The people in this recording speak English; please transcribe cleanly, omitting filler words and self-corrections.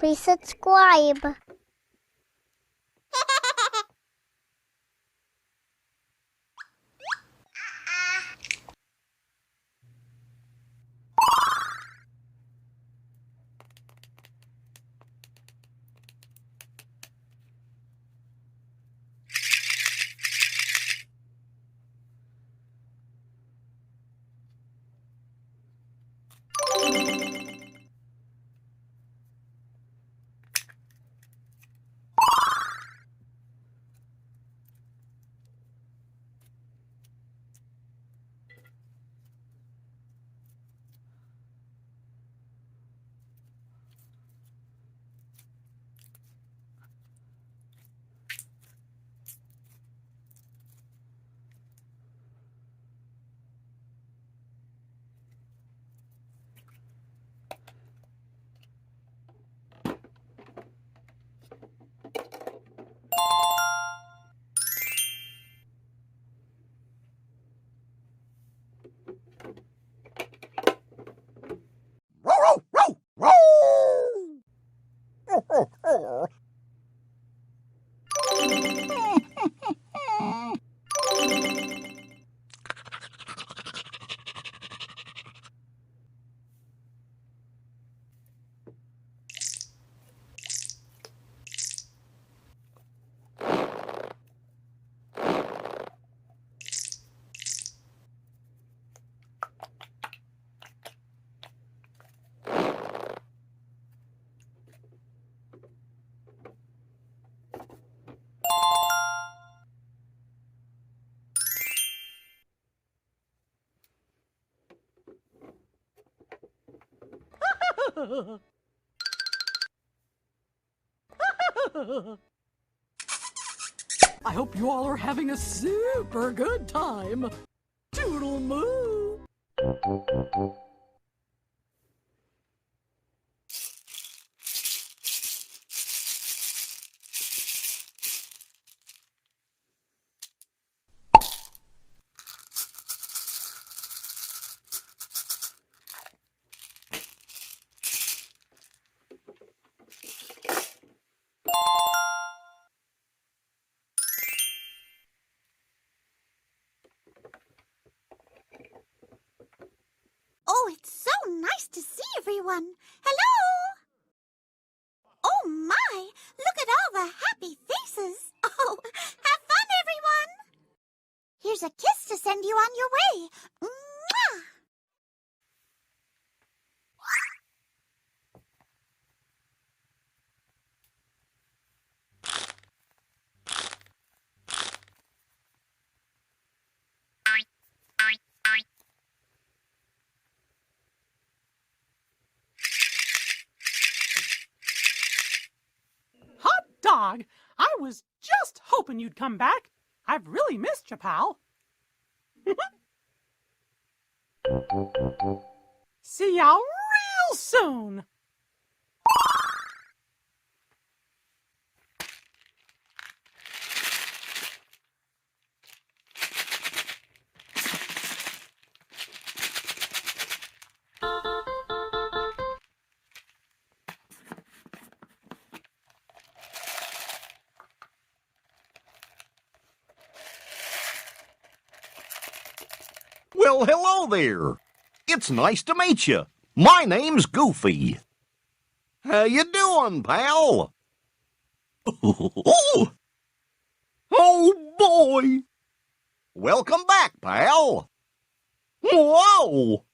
Please subscribe. I hope you all are having a super good time. Toodle moo. Oh, it's so nice to see everyone. Hello! Oh my, look at all the happy faces. Oh, have fun, everyone. Here's a kiss to send you on your way. Mwah! Hot dog! I was just hoping you'd come back. I've really missed you, pal. See ya real soon. Well, hello there. It's nice to meet you. My name's Goofy. How you doing, pal? Oh, boy. Welcome back, pal. Whoa!